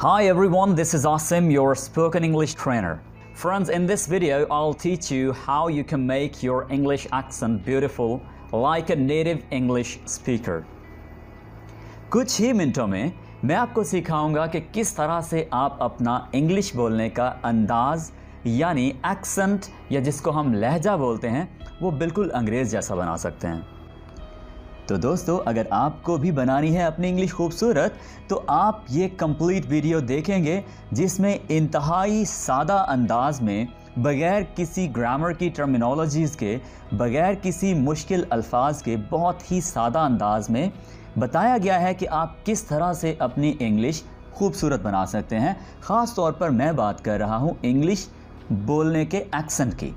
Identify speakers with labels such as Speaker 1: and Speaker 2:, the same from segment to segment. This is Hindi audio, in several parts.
Speaker 1: Hi everyone, this is Asim, your spoken English trainer. Friends, in this video, I'll teach you how you can make your English accent beautiful like a native English speaker. कुछ ही मिनटों में मैं आपको सिखाऊंगा कि किस तरह से आप अपना इंग्लिश बोलने का अंदाज यानी एक्सेंट या जिसको हम लहजा बोलते हैं वो बिल्कुल अंग्रेज़ जैसा बना सकते हैं। तो दोस्तों, अगर आपको भी बनानी है अपनी इंग्लिश खूबसूरत तो आप ये कंप्लीट वीडियो देखेंगे जिसमें इंतहाई सादा अंदाज में बगैर किसी ग्रामर की टर्मिनोलॉजीज़ के, बगैर किसी मुश्किल अल्फाज के बहुत ही सादा अंदाज में बताया गया है कि आप किस तरह से अपनी इंग्लिश खूबसूरत बना सकते हैं। ख़ास तौर पर मैं बात कर रहा हूँ इंग्लिश बोलने के एक्सेंट की।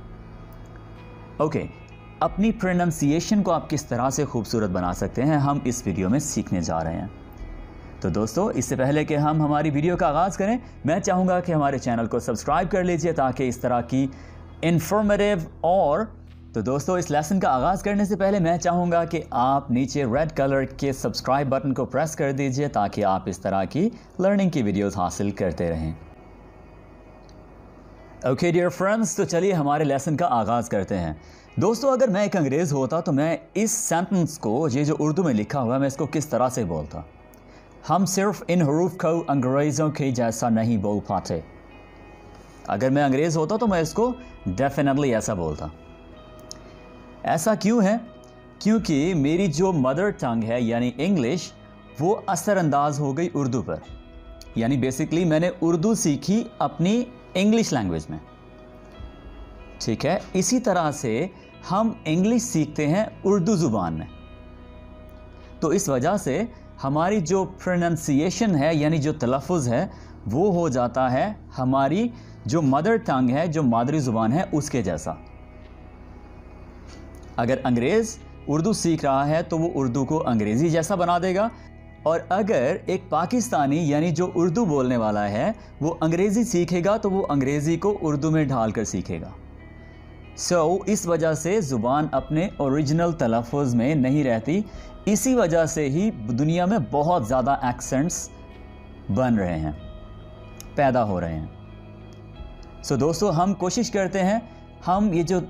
Speaker 1: ओके, अपनी प्रोनाउंसिएशन को आप किस तरह से खूबसूरत बना सकते हैं हम इस वीडियो में सीखने जा रहे हैं। तो दोस्तों, इससे पहले कि हम हमारी वीडियो का आगाज़ करें, मैं चाहूँगा कि हमारे चैनल को सब्सक्राइब कर लीजिए ताकि इस तरह की इन्फॉर्मेटिव तो दोस्तों, इस लेसन का आगाज़ करने से पहले मैं चाहूँगा कि आप नीचे रेड कलर के सब्सक्राइब बटन को प्रेस कर दीजिए ताकि आप इस तरह की लर्निंग की वीडियोज़ हासिल करते रहें। ओके डियर फ्रेंड्स, तो चलिए हमारे लेसन का आगाज़ करते हैं। दोस्तों, अगर मैं एक अंग्रेज़ होता तो मैं इस सेंटेंस को, ये जो उर्दू में लिखा हुआ है, मैं इसको किस तरह से बोलता। हम सिर्फ इन हरूफ को अंग्रेज़ों के जैसा नहीं बोल पाते। अगर मैं अंग्रेज़ होता तो मैं इसको डेफिनेटली ऐसा बोलता। ऐसा क्यों है? क्योंकि मेरी जो मदर टंग है यानी इंग्लिश, वो असरअंदाज हो गई उर्दू पर। यानी बेसिकली मैंने उर्दू सीखी अपनी इंग्लिश लैंग्वेज में। ठीक है, इसी तरह से हम इंग्लिश सीखते हैं उर्दू ज़ुबान में। तो इस वजह से हमारी जो प्रोनाउंसिएशन है यानी जो तलफ़ुज़ है वो हो जाता है हमारी जो मदर टंग है, जो मादरी ज़ुबान है, उसके जैसा। अगर अंग्रेज़ उर्दू सीख रहा है तो वो उर्दू को अंग्रेज़ी जैसा बना देगा, और अगर एक पाकिस्तानी यानी जो उर्दू बोलने वाला है वो अंग्रेज़ी सीखेगा तो वो अंग्रेज़ी को उर्दू में ढाल कर सीखेगा। इस वजह से ज़ुबान अपने ओरिजिनल तलफ़ुज़ में नहीं रहती। इसी वजह से ही दुनिया में बहुत ज़्यादा एक्सेंट्स बन रहे हैं, पैदा हो रहे हैं। दोस्तों, हम कोशिश करते हैं हम ये जो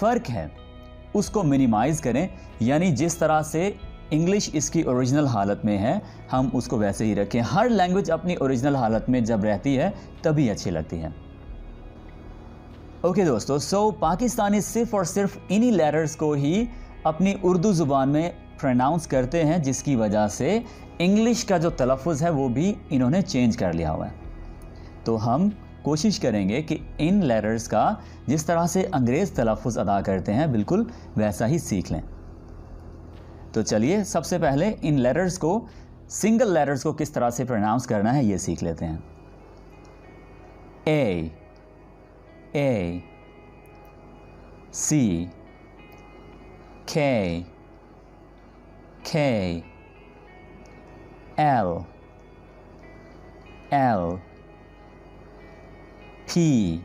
Speaker 1: फ़र्क है उसको मिनिमाइज़ करें, यानी जिस तरह से इंग्लिश इसकी ओरिजिनल हालत में है हम उसको वैसे ही रखें। हर लैंग्वेज अपनी ओरिजिनल हालत में जब रहती है तभी अच्छी लगती है। ओके दोस्तों, पाकिस्तानी सिर्फ और सिर्फ इन्हीं लेटर्स को ही अपनी उर्दू ज़ुबान में प्रोनाउंस करते हैं, जिसकी वजह से इंग्लिश का जो तलफ़ुज़ है वो भी इन्होंने चेंज कर लिया हुआ है। तो हम कोशिश करेंगे कि इन लेटर्स का जिस तरह से अंग्रेज़ तलफ़ुज़ अदा करते हैं बिल्कुल वैसा ही सीख लें। तो चलिए सबसे पहले इन लेटर्स को, सिंगल लेटर्स को किस तरह से प्रोनाउंस करना है ये सीख लेते हैं। A, C, K, L, P,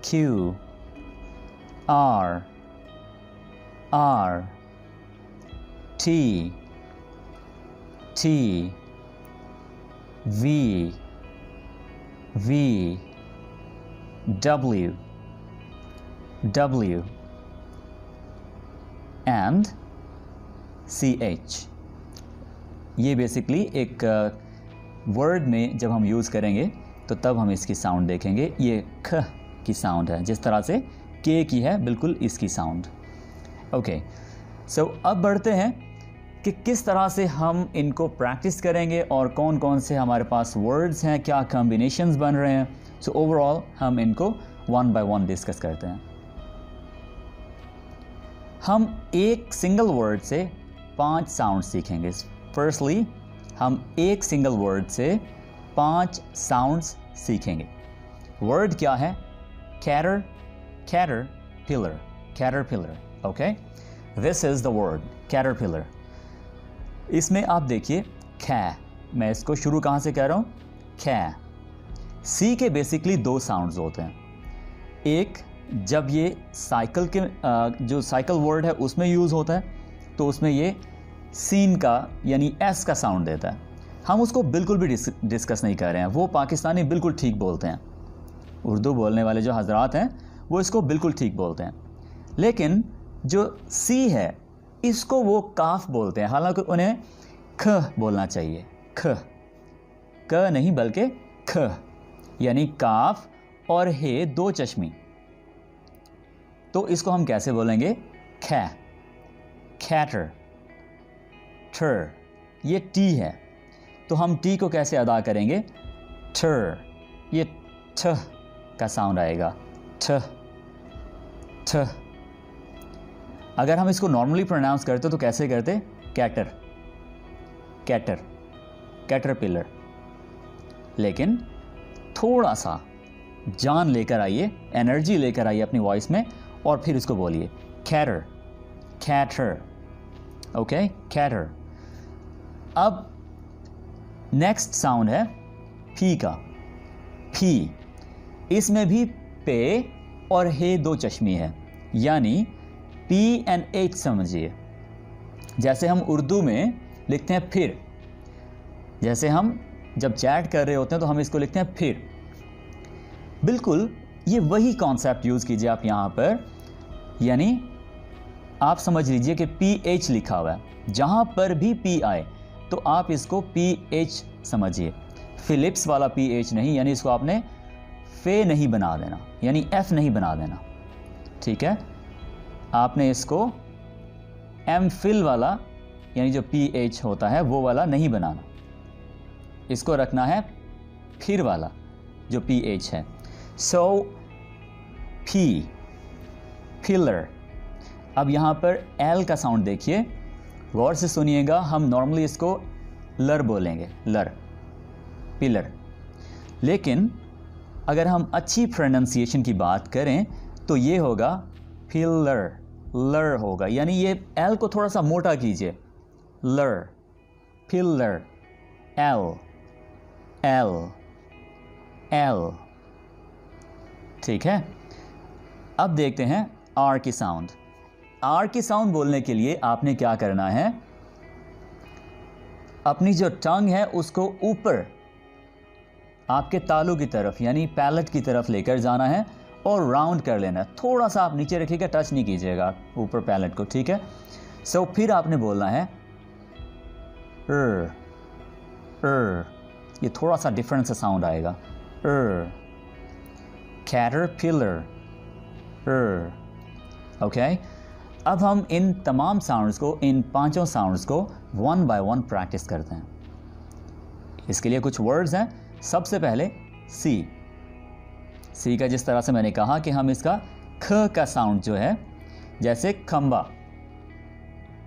Speaker 1: Q, R, T, V, W and CH। ये बेसिकली एक वर्ड में जब हम यूज़ करेंगे तो तब हम इसकी साउंड देखेंगे। ये ख की साउंड है, जिस तरह से के की है बिल्कुल इसकी साउंड। ओके, अब बढ़ते हैं कि किस तरह से हम इनको प्रैक्टिस करेंगे और कौन कौन से हमारे पास वर्ड्स हैं, क्या कॉम्बिनेशंस बन रहे हैं। ओवरऑल हम इनको वन बाय वन डिस्कस करते हैं। हम एक सिंगल वर्ड से 5 साउंड सीखेंगे। फर्स्टली हम एक सिंगल वर्ड से 5 साउंड्स सीखेंगे। वर्ड क्या है? caterpillar। Okay, this is the word caterpillar। इसमें आप देखिए कै, मैं इसको शुरू कहाँ से कह रहा हूँ? कै। सी के बेसिकली 2 साउंड्स होते हैं। एक जब ये साइकिल के जो साइकिल वर्ड है उसमें यूज़ होता है तो उसमें ये सीन का यानी एस का साउंड देता है, हम उसको बिल्कुल भी डिस्कस नहीं कर रहे हैं। वो पाकिस्तानी बिल्कुल ठीक बोलते हैं, उर्दू बोलने वाले जो हजरात हैं वो इसको बिल्कुल ठीक बोलते हैं। लेकिन जो सी है इसको वो काफ बोलते हैं, हालांकि उन्हें ख बोलना चाहिए। ख, क नहीं बल्कि ख, यानी काफ और हे दो चश्मी। तो इसको हम कैसे बोलेंगे? खे, कैटर, टर, ये टी है तो हम टी को कैसे अदा करेंगे? टर, ये ठ का साउंड आएगा, ठ ठ। अगर हम इसको नॉर्मली प्रोनाउंस करते तो कैसे करते? Cater, cater, caterpillar. लेकिन थोड़ा सा जान लेकर आइए, एनर्जी लेकर आइए अपनी वॉइस में और फिर इसको बोलिए कैटर, कैटर, ओके, कैटर। अब नेक्स्ट साउंड है फी का, फी। इसमें भी पे और हे दो चश्मी है, यानी पी एंड एच समझिए। जैसे हम उर्दू में लिखते हैं फिर, जैसे हम जब चैट कर रहे होते हैं तो हम इसको लिखते हैं फिर, बिल्कुल ये वही कॉन्सेप्ट यूज़ कीजिए आप यहाँ पर। यानी आप समझ लीजिए कि पी एच लिखा हुआ है, जहाँ पर भी पी आए तो आप इसको पी एच समझिए, फिलिप्स वाला पी एच नहीं, यानी इसको आपने फे नहीं बना देना, यानी एफ नहीं बना देना, ठीक है। आपने इसको एम फिल वाला यानी जो पी एच होता है वो वाला नहीं बनाना, इसको रखना है फिर वाला जो पी एच है। सो फी, फिलर। अब यहाँ पर एल का साउंड देखिए, गौर से सुनिएगा। हम नॉर्मली इसको लर बोलेंगे, लर, पिलर। लेकिन अगर हम अच्छी प्रोनाउंसिएशन की बात करें तो ये होगा फिलर, लर होगा, यानी ये एल को थोड़ा सा मोटा कीजिए, लर, फिलर, एल, एल, एल, ठीक है। अब देखते हैं आर की साउंड। आर की साउंड बोलने के लिए आपने क्या करना है? अपनी जो टंग है उसको ऊपर आपके तालू की तरफ यानी पैलेट की तरफ लेकर जाना है और राउंड कर लेना है। थोड़ा सा आप नीचे रखिएगा, टच नहीं कीजिएगा ऊपर पैलेट को, ठीक है। सो फिर आपने बोलना है ये थोड़ा सा डिफरेंट सा साउंड आएगा, कैटरपिलर, ओके। अब हम इन तमाम साउंड्स को, इन पांचों साउंड्स को वन बाय वन प्रैक्टिस करते हैं। इसके लिए कुछ वर्ड्स हैं। सबसे पहले सी। सी का जिस तरह से मैंने कहा कि हम इसका ख का साउंड जो है, जैसे खंबा,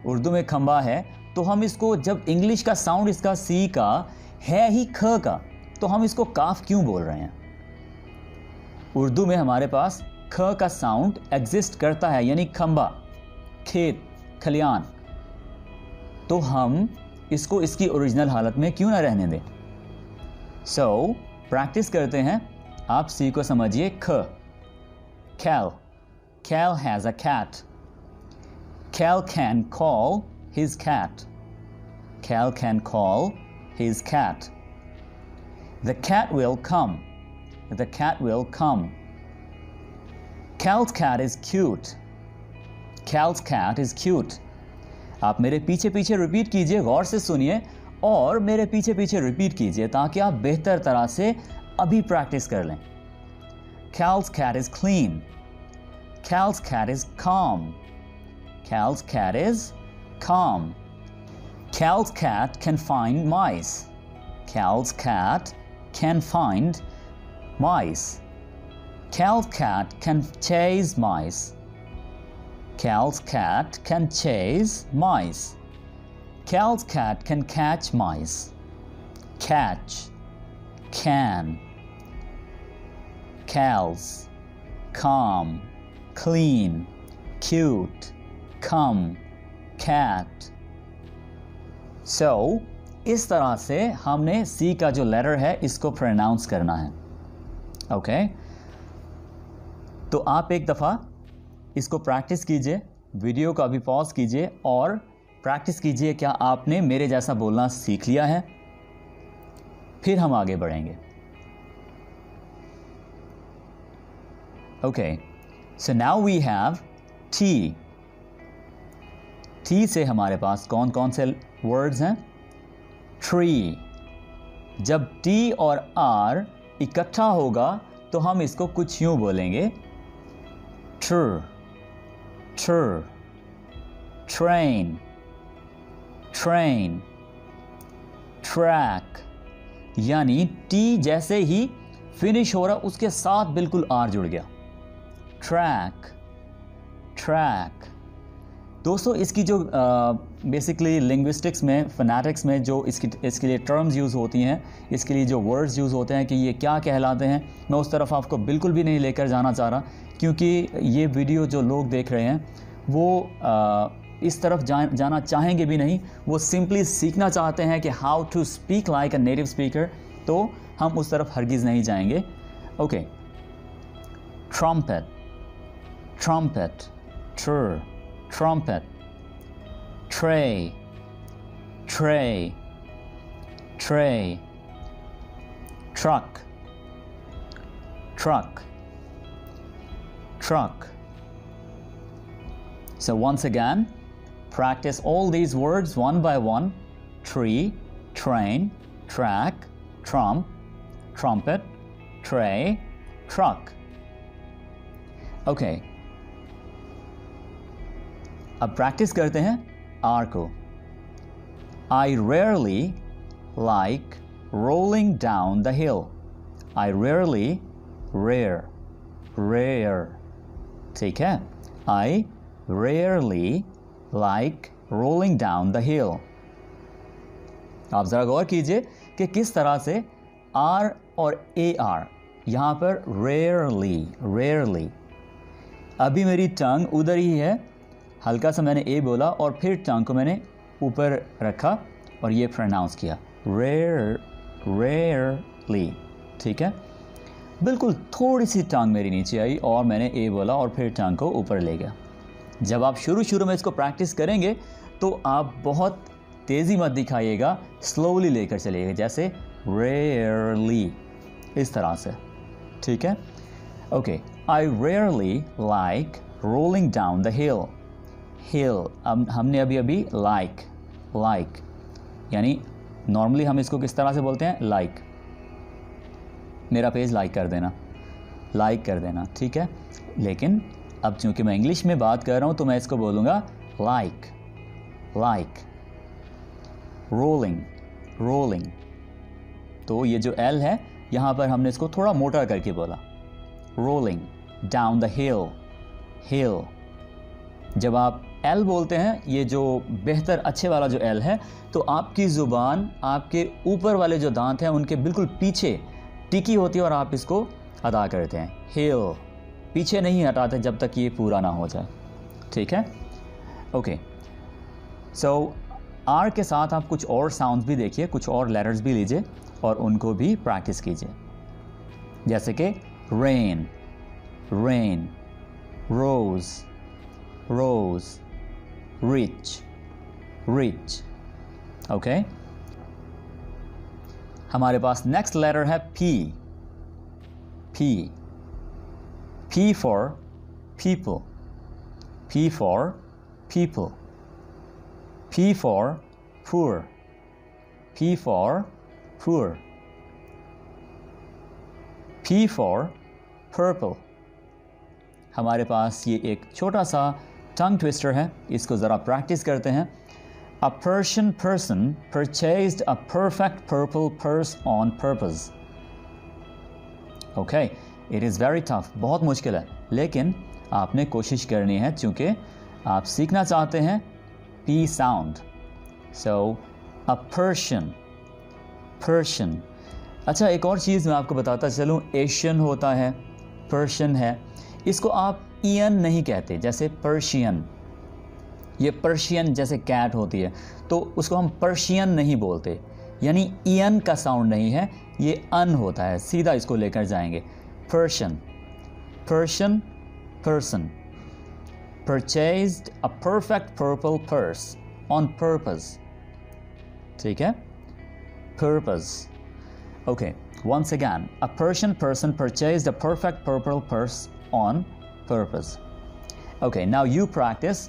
Speaker 1: उर्दू में खंबा है, तो हम इसको जब इंग्लिश का साउंड इसका सी का है ही ख का, तो हम इसको काफ क्यों बोल रहे हैं? उर्दू में हमारे पास ख का साउंड एग्जिस्ट करता है, यानी खंबा, खेत, खलियान, तो हम इसको इसकी ओरिजिनल हालत में क्यों ना रहने दें? सो प्रैक्टिस करते हैं। आप सी को समझिए, ख, Cal, Cal has a cat, Cal can call his cat, Cal can call his cat, the cat will come, the cat will come, Cal's cat is cute, Cal's cat is cute. आप मेरे पीछे पीछे रिपीट कीजिए, गौर से सुनिए और मेरे पीछे पीछे रिपीट कीजिए ताकि आप बेहतर तरह से अभी प्रैक्टिस कर लें। Cal's cat is clean. Cal's cat is calm. Cal's cat is calm. Cal's cat can find mice. Cal's cat can find mice. Cal's cat can chase mice. Cal's cat can chase mice. Cal's cat can catch mice. Catch, can, Cal's, calm, clean, cute, come, cat. So, इस तरह से हमने C का जो लेटर है इसको प्रोनाउंस करना है, ओके। तो आप एक दफ़ा इसको प्रैक्टिस कीजिए, वीडियो को अभी पॉज कीजिए और प्रैक्टिस कीजिए। क्या आपने मेरे जैसा बोलना सीख लिया है? फिर हम आगे बढ़ेंगे। Okay, so now we have T. T से हमारे पास कौन कौन से वर्ड्स हैं? ट्री। जब टी और आर इकट्ठा होगा तो हम इसको कुछ यूं बोलेंगे, ट्र, ट्र, ट्रेन, ट्रेन, ट्रैक। यानी टी जैसे ही फिनिश हो रहा उसके साथ बिल्कुल आर जुड़ गया, ट्रैक, ट्रैक। दोस्तों इसकी जो बेसिकली लिंग्विस्टिक्स में, फोनेटिक्स में जो इसके लिए टर्म्स यूज़ होती हैं, इसके लिए जो वर्ड्स यूज़ होते हैं कि ये क्या कहलाते हैं, मैं उस तरफ आपको बिल्कुल भी नहीं लेकर जाना चाह रहा, क्योंकि ये वीडियो जो लोग देख रहे हैं वो इस तरफ जाना चाहेंगे भी नहीं। वो सिंपली सीखना चाहते हैं कि how to speak like a native speaker, तो हम उस तरफ हरगिज़ नहीं जाएंगे। ओके, ट्रम्पेट, ट्रम्पेट, ट्र, trumpet, tray, tray, tray, truck, truck, truck. So once again, practice all these words one by one: tree, train, track, trump, trumpet, tray, truck. Okay. अब प्रैक्टिस करते हैं आर को। I rarely like rolling down the hill. I rarely, rare, ठीक है? I rarely like rolling down the hill. आप ज़रा गौर कीजिए कि किस तरह से R और AR यहाँ पर rarely। अभी मेरी टंग उधर ही है, हल्का सा मैंने ए बोला और फिर टंग को मैंने ऊपर रखा और ये प्रोनाउंस किया, rarely, ठीक है? बिल्कुल थोड़ी सी टंग मेरी नीचे आई और मैंने ए बोला और फिर टंग को ऊपर ले गया। जब आप शुरू में इसको प्रैक्टिस करेंगे तो आप बहुत तेज़ी मत दिखाइएगा, स्लोली लेकर चलिएगा, जैसे rarely, इस तरह से, ठीक है? Okay, I rarely like rolling down the hill. हिल, अब हमने अभी लाइक यानी नॉर्मली हम इसको किस तरह से बोलते हैं? लाइक। मेरा पेज लाइक कर देना, ठीक है? लेकिन अब चूंकि मैं इंग्लिश में बात कर रहा हूं तो मैं इसको बोलूँगा लाइक। रोलिंग, तो ये जो एल है यहाँ पर हमने इसको थोड़ा मोटा करके बोला, रोलिंग डाउन द हिल। जब आप एल बोलते हैं, ये जो बेहतर अच्छे वाला जो एल है, तो आपकी ज़ुबान आपके ऊपर वाले जो दांत हैं उनके बिल्कुल पीछे टिकी होती है और आप इसको अदा करते हैं, हिल। पीछे नहीं हटाते जब तक ये पूरा ना हो जाए, ठीक है? ओके, सो आर के साथ आप कुछ और साउंड्स भी देखिए, कुछ और लेटर्स भी लीजिए और उनको भी प्रैक्टिस कीजिए, जैसे कि रेन, रोज, रिच। ओके, हमारे पास नेक्स्ट लेटर है P for people, P for people. P for poor. P for poor. P for purple. हमारे पास ये एक छोटा सा टंग ट्विस्टर है, इसको ज़रा प्रैक्टिस करते हैं. A Persian person purchased a perfect purple purse on purpose. Okay, it is very tough. बहुत मुश्किल है, लेकिन आपने कोशिश करनी है चूँकि आप सीखना चाहते हैं P sound. So, a Persian. अच्छा, एक और चीज़ मैं आपको बताता चलूँ, एशियन होता है, पर्शियन है. इसको आप ईयन नहीं कहते, जैसे पर्शियन. ये पर्शियन जैसे कैट होती है, तो उसको हम पर्शियन नहीं बोलते, यानी ईयन का साउंड नहीं है, ये अन होता है. सीधा इसको लेकर जाएंगे. Persian, person purchased a perfect purple purse on purpose. ठीक है, purpose. Okay, once again, a Persian person purchased a perfect purple purse on purpose. Okay, now you practice.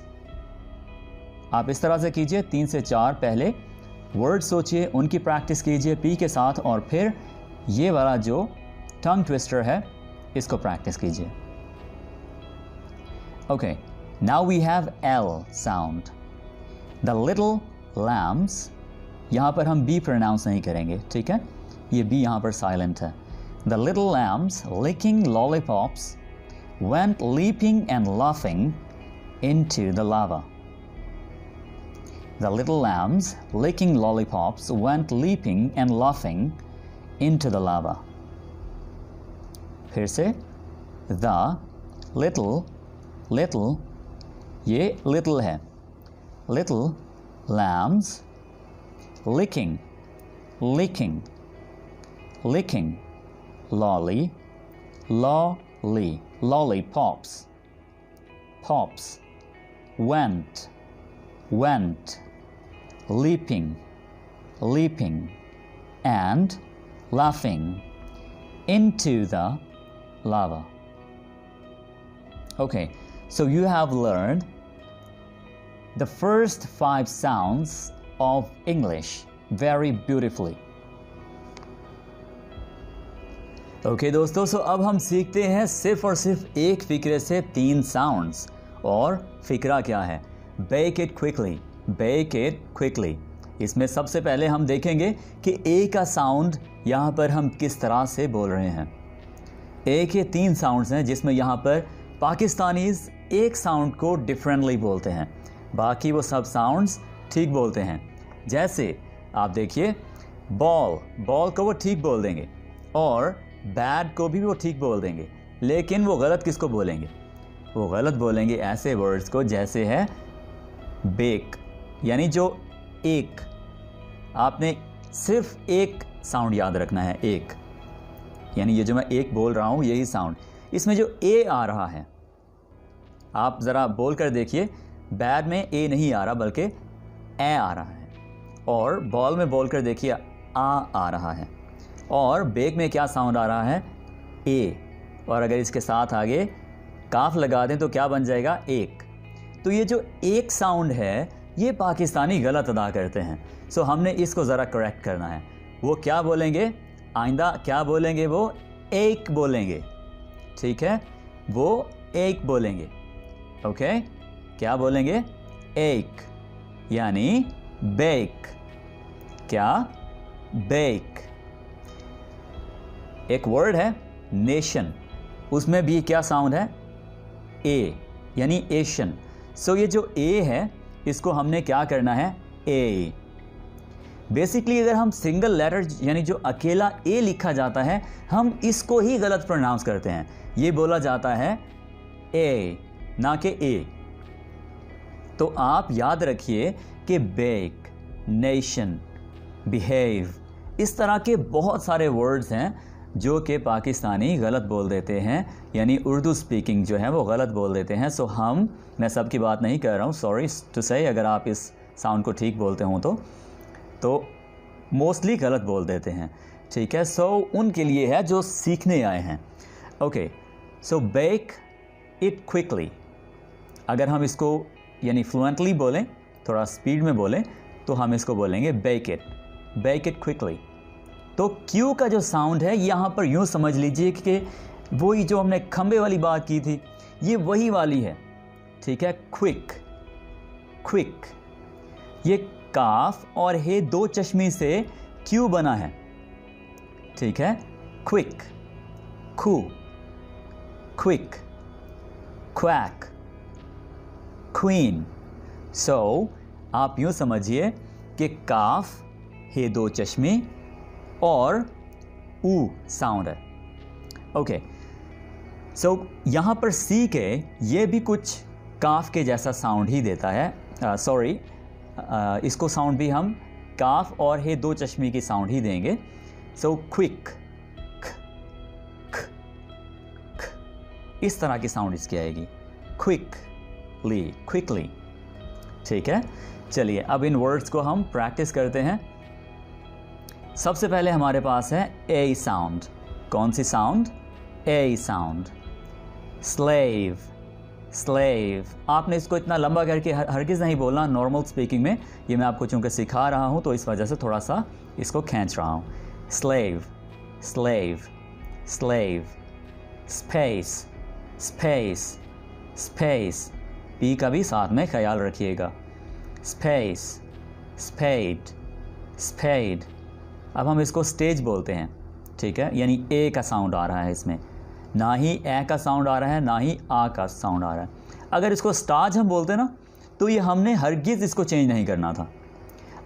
Speaker 1: आप इस तरह से कीजिए, 3 से 4 पहले वर्ड सोचिए, उनकी प्रैक्टिस कीजिए पी के साथ, और फिर ये वाला जो टंग ट्विस्टर है इसको प्रैक्टिस कीजिए. Okay, now we have L sound. The little lambs, यहाँ पर हम B pronounce नहीं करेंगे, ठीक है, ये B यहाँ पर silent है. The little lambs licking lollipops went leaping and laughing into the lava. The little lambs licking lollipops went leaping and laughing into the lava. फिर से the little ये little है, little lambs licking lollipops went leaping and laughing into the lava. Okay, so you have learned the first 5 sounds of English very beautifully. Okay दोस्तों, so अब हम सीखते हैं सिर्फ और सिर्फ एक फिक्रे से 3 साउंड्स. और फिक्रा क्या है? Bake it quickly. इसमें सबसे पहले हम देखेंगे कि ए का साउंड यहाँ पर हम किस तरह से बोल रहे हैं. ए के 3 साउंड्स हैं जिसमें यहाँ पर पाकिस्तानीज एक साउंड को डिफरेंटली बोलते हैं, बाकी वो सब साउंड्स ठीक बोलते हैं. जैसे आप देखिए, बॉल को वो ठीक बोल देंगे और बैड को भी वो ठीक बोल देंगे, लेकिन वो गलत किसको बोलेंगे? वो गलत बोलेंगे ऐसे वर्ड्स को जैसे है बेक, यानी जो एक, आपने सिर्फ एक साउंड याद रखना है, एक, यानी ये जो मैं एक बोल रहा हूँ यही साउंड. इसमें जो ए आ रहा है, आप ज़रा बोल कर देखिए, बैड में ए नहीं आ रहा बल्कि ए आ रहा है. और बॉल में बोल कर देखिए, आ रहा है. और बेक में क्या साउंड आ रहा है? ए. और अगर इसके साथ आगे काफ लगा दें तो क्या बन जाएगा? एक. तो ये जो एक साउंड है ये पाकिस्तानी गलत अदा करते हैं. सो हमने इसको ज़रा करेक्ट करना है. वो क्या बोलेंगे? आइंदा क्या बोलेंगे? वो एक बोलेंगे, ठीक है, वो एक बोलेंगे. ओके, क्या बोलेंगे? एक, यानी बेक. क्या? बेक. एक वर्ड है नेशन, उसमें भी क्या साउंड है? ए, यानी एशियन. सो ये जो ए है इसको हमने क्या करना है? ए. बेसिकली अगर हम सिंगल लेटर यानी जो अकेला ए लिखा जाता है, हम इसको ही गलत प्रोनाउंस करते हैं. ये बोला जाता है ए, ना कि ए. तो आप याद रखिए कि बेक, नेशन, बिहेव, इस तरह के बहुत सारे वर्ड्स हैं जो कि पाकिस्तानी गलत बोल देते हैं, यानी उर्दू स्पीकिंग जो है वो गलत बोल देते हैं. सो मैं सब की बात नहीं कर रहा हूँ, सॉरी टू से, अगर आप इस साउंड को ठीक बोलते हों तो मोस्टली गलत बोल देते हैं, ठीक है. सो उनके लिए है जो सीखने आए हैं. Okay, so bake it quickly. अगर हम इसको यानी फ्लुएंटली बोलें, थोड़ा स्पीड में बोलें, तो हम इसको बोलेंगे बेक इट क्विकली. तो क्यू का जो साउंड है यहाँ पर यूँ समझ लीजिए कि वही जो हमने खंबे वाली बात की थी, ये वही वाली है, ठीक है. क्विक. ये काफ और हे 2 चश्मे से क्यू बना है, ठीक है. क्विक, खू, क्विक, क्वैक, क्वीन. सो आप यूँ समझिए कि काफ, हे 2 चश्मे और ऊ साउंड है. ओके, सो यहाँ पर सी के ये भी कुछ काफ के जैसा साउंड ही देता है. सॉरी, इसको साउंड भी हम काफ और हे 2 चश्मे की साउंड ही देंगे. सो क्विक, इस तरह की साउंड इसकी आएगी. क्विकली, ठीक है. चलिए अब इन वर्ड्स को हम प्रैक्टिस करते हैं। सबसे पहले हमारे पास है ए साउंड। कौन सी साउंड? ए साउंड। Slave, slave. आपने इसको इतना लंबा करके हरगिज़ नहीं बोलना नॉर्मल स्पीकिंग में। ये मैं आपको चूँकि सिखा रहा हूँ तो इस वजह से थोड़ा सा इसको खींच रहा हूँ। Slave, slave, slave. Space, space, space. P का भी साथ में ख्याल रखिएगा। Space, spade, spade. अब हम इसको स्टेज बोलते हैं, ठीक है, यानी ए का साउंड आ रहा है इसमें, ना ही ए का साउंड आ रहा है ना ही आ का साउंड आ रहा है। अगर इसको स्टाज हम बोलते ना तो ये हमने हरगिज़ इसको चेंज नहीं करना था।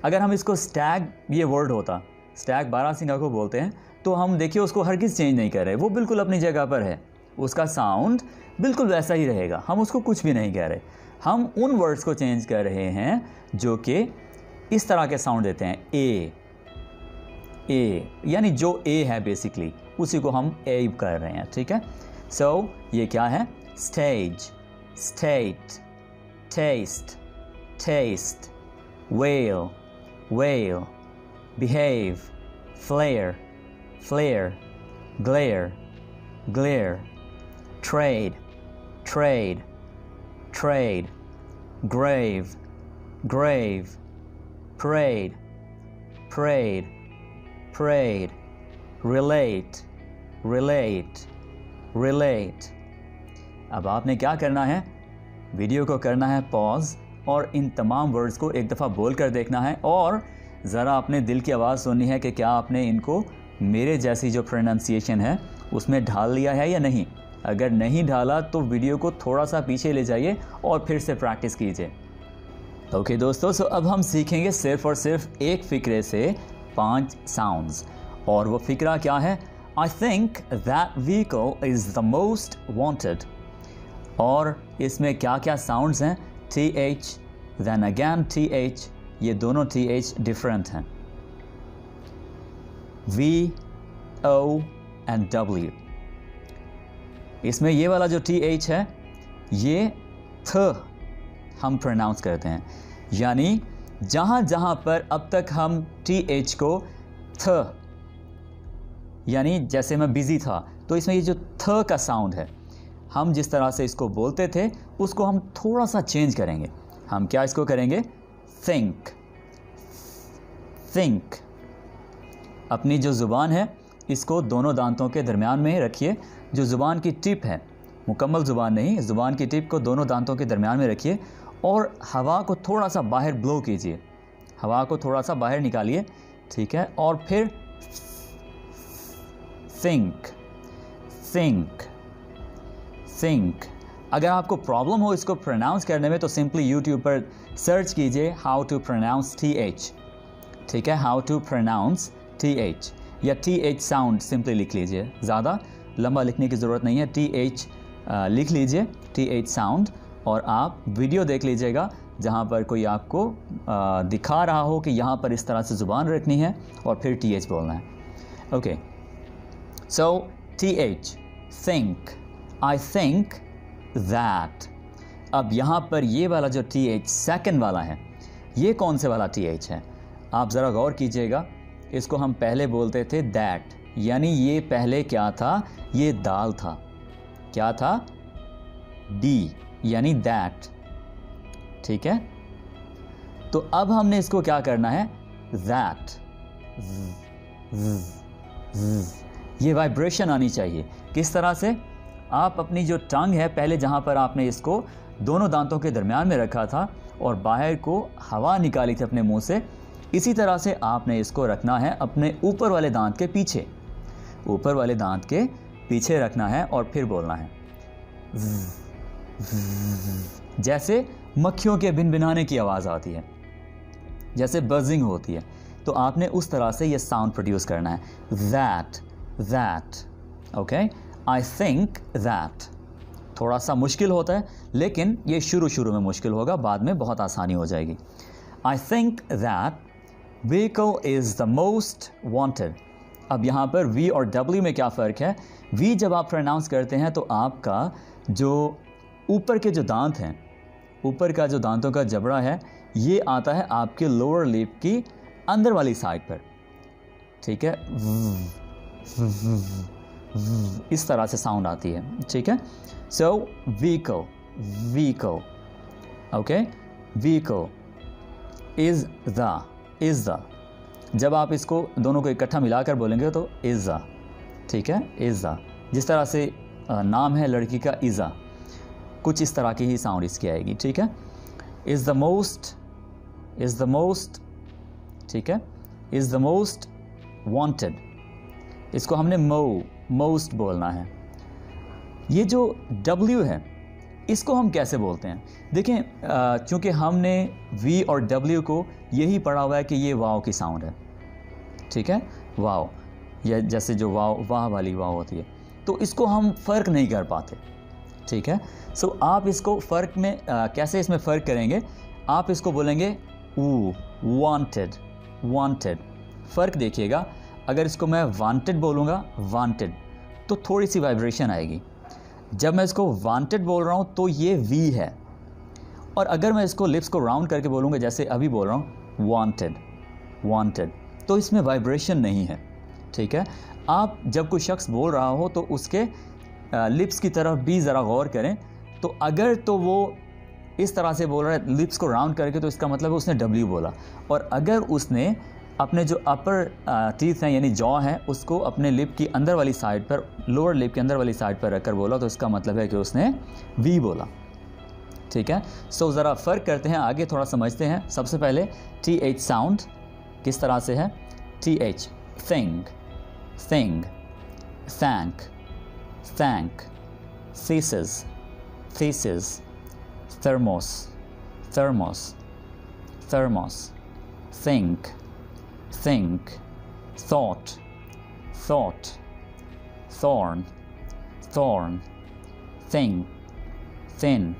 Speaker 1: अगर हम इसको स्टैग ये वर्ड होता, स्टैग बारहसिंगा को बोलते हैं, तो हम देखिए उसको हरगिज़ चेंज नहीं कर रहे, वो बिल्कुल अपनी जगह पर है, उसका साउंड बिल्कुल वैसा ही रहेगा, हम उसको कुछ भी नहीं कह रहे। हम उन वर्ड्स को चेंज कर रहे हैं जो कि इस तरह के साउंड देते हैं। ए, ए यानी जो ए है बेसिकली उसी को हम ए कर रहे हैं, ठीक है। सो ये क्या है? Stage, state, test, test, well, well, behave, flare, flare, glare, glare, trade, trade, trade, grave, grave, parade, parade, parade, relate, relate, relate। अब आपने क्या करना है? वीडियो को करना है पॉज और इन तमाम वर्ड्स को एक दफ़ा बोल कर देखना है और ज़रा अपने दिल की आवाज़ सुननी है कि क्या आपने इनको मेरे जैसी जो प्रोनाउंसिएशन है उसमें ढाल लिया है या नहीं। अगर नहीं ढाला तो वीडियो को थोड़ा सा पीछे ले जाइए और फिर से प्रैक्टिस कीजिए। ओके दोस्तों, सो अब हम सीखेंगे सिर्फ और सिर्फ एक फ़िक्रे से 5 साउंड्स। और वो फ़िक्रा क्या है? I think that vehicle is the most wanted. और इसमें क्या क्या साउंड्स हैं? TH, then again TH, ये दोनों TH डिफरेंट हैं। V, O and W। इसमें ये वाला जो TH है ये थ हम प्रोनाउंस करते हैं, यानी जहाँ जहाँ पर अब तक हम TH को थ, यानी जैसे मैं बिज़ी था तो इसमें ये जो थ का साउंड है हम जिस तरह से इसको बोलते थे उसको हम थोड़ा सा चेंज करेंगे। हम क्या इसको करेंगे? think, think। अपनी जो ज़ुबान है इसको दोनों दांतों के दरमियान में रखिए। जो ज़ुबान की टिप है, मुकम्मल ज़ुबान नहीं, ज़ुबान की टिप को दोनों दांतों के दरमियान में रखिए और हवा को थोड़ा सा बाहर ब्लो कीजिए, हवा को थोड़ा सा बाहर निकालिए, ठीक है। और फिर think, think, think। अगर आपको प्रॉब्लम हो इसको प्रोनाउंस करने में तो सिंपली यूट्यूब पर सर्च कीजिए हाउ टू प्रोनाउंस TH, ठीक है, हाउ टू प्रोनाउंस TH या TH साउंड सिंपली लिख लीजिए, ज़्यादा लंबा लिखने की ज़रूरत नहीं है। TH लिख लीजिए, TH साउंड, और आप वीडियो देख लीजिएगा जहाँ पर कोई आपको दिखा रहा हो कि यहाँ पर इस तरह से ज़ुबान रखनी है और फिर TH बोलना है। Okay, so TH, think, I think that। अब यहाँ पर ये वाला जो TH सेकंड वाला है ये कौन से वाला TH है? आप ज़रा गौर कीजिएगा। इसको हम पहले बोलते थे that, यानी ये पहले क्या था? ये दाल था। क्या था? D, यानी that, ठीक है। तो अब हमने इसको क्या करना है? that, ये वाइब्रेशन आनी चाहिए। किस तरह से? आप अपनी जो टंग है पहले जहाँ पर आपने इसको दोनों दांतों के दरमियान में रखा था और बाहर को हवा निकाली थी अपने मुंह से, इसी तरह से आपने इसको रखना है अपने ऊपर वाले दांत के पीछे, ऊपर वाले दांत के पीछे रखना है और फिर बोलना है जैसे मक्खियों के भिनभिनाने की आवाज़ आती है, जैसे बजिंग होती है, तो आपने उस तरह से ये साउंड प्रोड्यूस करना है। that, okay. I think that थोड़ा सा मुश्किल होता है लेकिन ये शुरू में मुश्किल होगा, बाद में बहुत आसानी हो जाएगी। I think that vehicle is the most wanted. अब यहाँ पर V और W में क्या फ़र्क है? V जब आप प्रोनाउंस करते हैं तो आपका जो ऊपर के जो दांत हैं, ऊपर का जो दांतों का जबड़ा है ये आता है आपके लोअर लिप की अंदर वाली साइड पर, ठीक है। इस तरह से साउंड आती है, ठीक है। So vehicle, vehicle, okay, vehicle, is the. जब आप इसको दोनों को इकट्ठा मिलाकर बोलेंगे तो इज द, ठीक है, इज द। जिस तरह से नाम है लड़की का इज़ा, कुछ इस तरह की ही साउंड इसकी आएगी, ठीक है। Is the most, is the most, ठीक है। इज़ द मोस्ट वांटेड, इसको हमने मोस्ट बोलना है। ये जो W है इसको हम कैसे बोलते हैं? देखें, चूँकि हमने V और W को यही पढ़ा हुआ है कि ये वाव की साउंड है, ठीक है, वाव, या जैसे जो वाह वाली वाव होती है, तो इसको हम फ़र्क नहीं कर पाते, ठीक है। सो आप इसको फ़र्क में कैसे इसमें फ़र्क करेंगे? आप इसको बोलेंगे वांटेड, वांटेड। फ़र्क देखिएगा, अगर इसको मैं वांटेड बोलूँगा, वांटेड, तो थोड़ी सी वाइब्रेशन आएगी। जब मैं इसको वांटेड बोल रहा हूँ तो ये वी है, और अगर मैं इसको लिप्स को राउंड करके बोलूँगा जैसे अभी बोल रहा हूँ वांटेड, वांटेड, तो इसमें वाइब्रेशन नहीं है, ठीक है। आप जब कोई शख्स बोल रहा हो तो उसके लिप्स की तरफ भी ज़रा गौर करें। तो अगर तो वो इस तरह से बोल रहा है लिप्स को राउंड करके, तो इसका मतलब है उसने W बोला। और अगर उसने अपने जो अपर टीथ हैं यानी जॉ है उसको अपने लिप की अंदर वाली साइड पर, लोअर लिप के अंदर वाली साइड पर रखकर बोला, तो इसका मतलब है कि उसने V बोला, ठीक है। सो ज़रा फ़र्क करते हैं, आगे थोड़ा समझते हैं। सबसे पहले TH साउंड किस तरह से है? TH, thing, thing, thank, thank, thesis, thesis, thermos, thermos, thermos, think, think, thought, thought, thorn, thorn, thing, thin,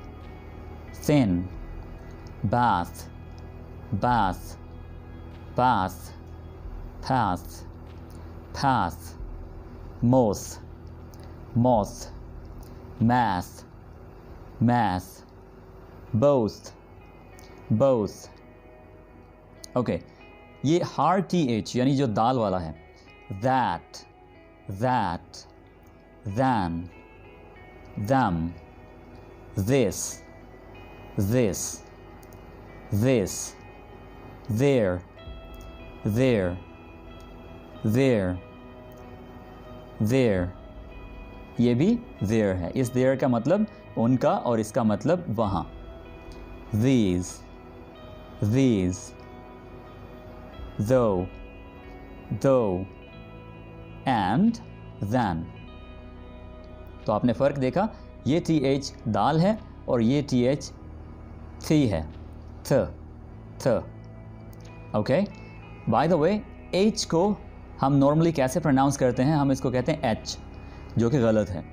Speaker 1: thin, bath, bath, bath, path, path, moth, moth, math, math, both, both। Okay, ये हार्ड TH यानी जो दाल वाला है, that, that, than, them, this, this, this, there, there, there, there, ये भी there है। इस there का मतलब उनका और इसका मतलब वहाँ। These, these, though, though, and then। तो आपने फ़र्क देखा, ये TH दाल है और ये TH थी है, थ। Okay, by the way H को हम नॉर्मली कैसे प्रोनाउंस करते हैं? हम इसको कहते हैं H, जो कि गलत है।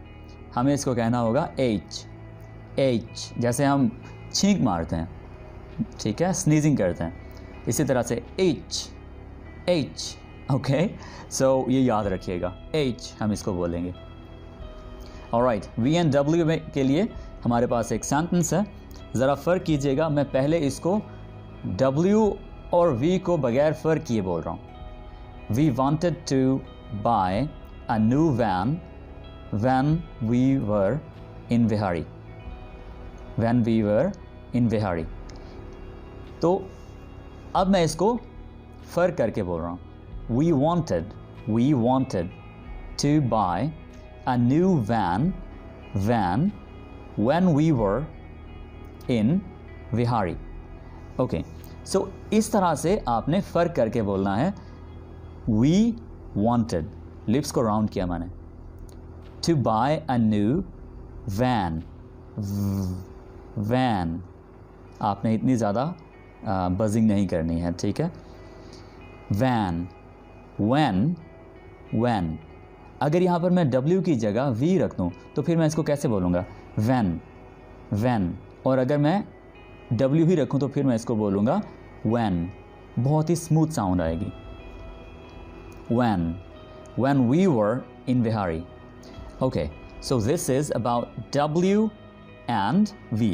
Speaker 1: हमें इसको कहना होगा H, H, जैसे हम छींक मारते हैं, ठीक है, स्नीजिंग करते हैं, इसी तरह से H, H। ओके, सो ये याद रखिएगा, H हम इसको बोलेंगे। ऑलराइट, V एंड W के लिए हमारे पास एक सेंटेंस है, ज़रा फ़र्क कीजिएगा। मैं पहले इसको W और V को बगैर फ़र्क किए बोल रहा हूँ। We wanted to buy a new van when we were in Vihari. When we were in Vihari. तो अब मैं इसको फ़र्क करके बोल रहा हूँ। We wanted to buy a new van when we were in Vihari. Okay, so इस तरह से आपने फ़र्क करके बोलना है। We wanted, लिप्स को राउंड किया मैंने, to buy a new van, van। आपने इतनी ज़्यादा बजिंग नहीं करनी है, ठीक है। van, when। अगर यहाँ पर मैं W की जगह V रख दूँ तो फिर मैं इसको कैसे बोलूँगा? when। और अगर मैं W ही रखूँ तो फिर मैं इसको बोलूँगा when। बहुत ही स्मूथ साउंड आएगी। when we were in Vihari. Okay, so this is about W and V.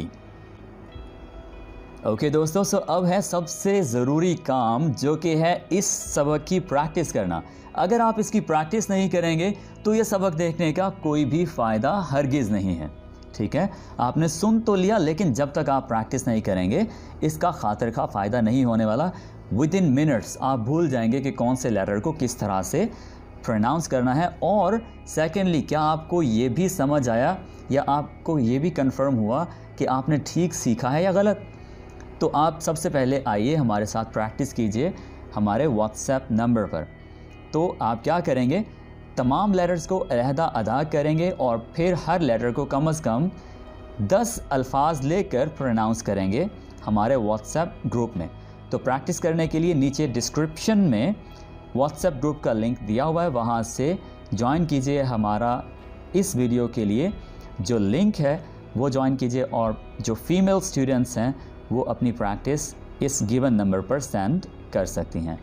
Speaker 1: Okay दोस्तों, सो अब है सबसे ज़रूरी काम, जो कि है इस सबक की प्रैक्टिस करना। अगर आप इसकी प्रैक्टिस नहीं करेंगे तो ये सबक देखने का कोई भी फ़ायदा हरगिज़ नहीं है। ठीक है, आपने सुन तो लिया, लेकिन जब तक आप प्रैक्टिस नहीं करेंगे इसका खातिर का फ़ायदा नहीं होने वाला। विद इन मिनट्स आप भूल जाएंगे कि कौन से लेटर को किस तरह से प्रोनाउंस करना है। और सेकेंडली, क्या आपको ये भी समझ आया या आपको ये भी कंफर्म हुआ कि आपने ठीक सीखा है या गलत? तो आप सबसे पहले आइए हमारे साथ प्रैक्टिस कीजिए हमारे व्हाट्सएप नंबर पर। तो आप क्या करेंगे, तमाम लेटर्स को अलहदा अदा करेंगे और फिर हर लेटर को कम से कम 10 अल्फाज लेकर प्रोनाउंस करेंगे हमारे व्हाट्सएप ग्रुप में। तो प्रैक्टिस करने के लिए नीचे डिस्क्रिप्शन में व्हाट्सएप ग्रुप का लिंक दिया हुआ है, वहाँ से ज्वाइन कीजिए हमारा इस वीडियो के लिए जो लिंक है वो ज्वाइन कीजिए, और जो फीमेल स्टूडेंट्स हैं वो अपनी प्रैक्टिस इस गिवन नंबर पर सेंड कर सकती हैं।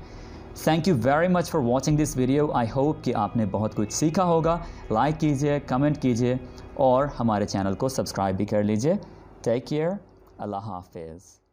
Speaker 1: Thank you very much for watching this video. I hope कि आपने बहुत कुछ सीखा होगा। लाइक कीजिए, कमेंट कीजिए और हमारे चैनल को सब्सक्राइब भी कर लीजिए। टेक केयर, अल्लाह हाफिज़।